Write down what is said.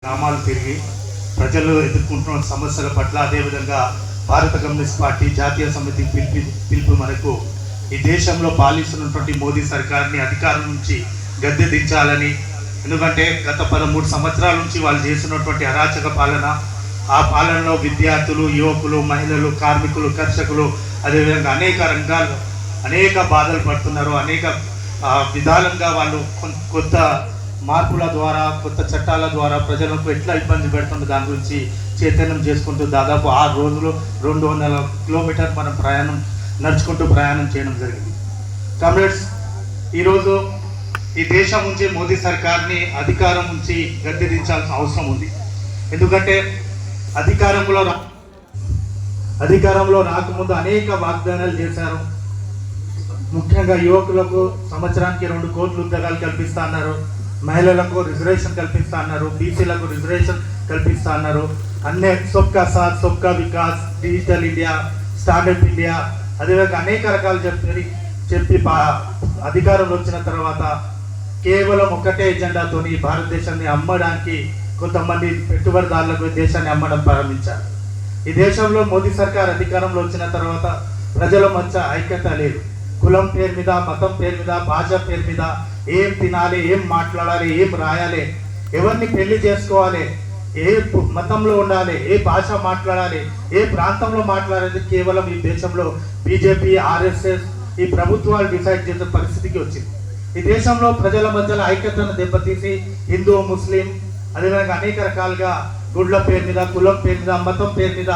గ్రామాలు తిరిగి ప్రజలు ఎదుర్కొంటున్న సమస్యల పట్ల అదేవిధంగా భారత కమ్యూనిస్ట్ పార్టీ జాతీయ సమితి పిలుపు మేరకు ఈ దేశంలో పాలిస్తున్నటువంటి మోదీ సర్కార్ని అధికారం నుంచి గద్దె దించాలని, ఎందుకంటే గత 13 సంవత్సరాల నుంచి వాళ్ళు చేస్తున్నటువంటి అరాచక పాలన, ఆ పాలనలో విద్యార్థులు, యువకులు, మహిళలు, కార్మికులు, కర్షకులు అదేవిధంగా అనేక రంగాలు అనేక బాధలు పడుతున్నారు. అనేక విధాలుగా వాళ్ళు కొత్త మార్పుల ద్వారా, కొత్త చట్టాల ద్వారా ప్రజలకు ఎట్లా ఇబ్బంది పెడుతుందో దాని గురించి చైతన్యం చేసుకుంటూ దాదాపు 6 రోజులు 200 కిలోమీటర్ మనం నడుచుకుంటూ ప్రయాణం చేయడం జరిగింది. కామ్రేడ్స్, ఈరోజు ఈ దేశం నుంచి మోదీ సర్కార్ని అధికారం నుంచి గద్దె దించాల్సిన అవసరం ఉంది. ఎందుకంటే అధికారంలో రాకముందు అనేక వాగ్దానాలు చేశారు. ముఖ్యంగా యువకులకు సంవత్సరానికి 2 కోట్ల ఉద్యోగాలు కల్పిస్తా అన్నారు, మహిళలకు రిజర్వేషన్ కల్పిస్తా అన్నారు, బీసీలకు రిజర్వేషన్ కల్పిస్తా అన్నారు. అన్నీ సబ్కా సాత్ సబ్కా Vikas, digital India, standard India, అదేవిధంగా అనేక రకాలు చెప్పి అధికారంలో వచ్చిన తర్వాత కేవలం ఒకటే ఎజెండాతోని భారతదేశాన్ని అమ్మడానికి కొంతమంది పెట్టుబడిదారులకు దేశాన్ని అమ్మడం ప్రారంభించారు. ఈ దేశంలో మోదీ సర్కార్ అధికారంలో వచ్చిన తర్వాత ప్రజల మధ్య ఐక్యత లేదు. కులం పేరు మీద, మతం పేరు మీద, భాష పేరు మీద ఏం తినాలి, ఏం మాట్లాడాలి, ఏం రాయాలి, ఎవరిని పెళ్లి చేసుకోవాలి, ఏ మతంలో ఉండాలి, ఏ భాష మాట్లాడాలి, ఏ ప్రాంతంలో మాట్లాడేది కేవలం ఈ దేశంలో బీజేపీ, ఆర్ఎస్ఎస్ ఈ ప్రభుత్వాలు డిసైడ్ చేసే పరిస్థితికి వచ్చింది. ఈ దేశంలో ప్రజల మధ్యలో ఐక్యతను దెబ్బతీసి హిందూ, ముస్లిం అదేవిధంగా అనేక రకాలుగా గుడ్ల పేరు మీద, కులం పేరు మీద, మతం పేరు మీద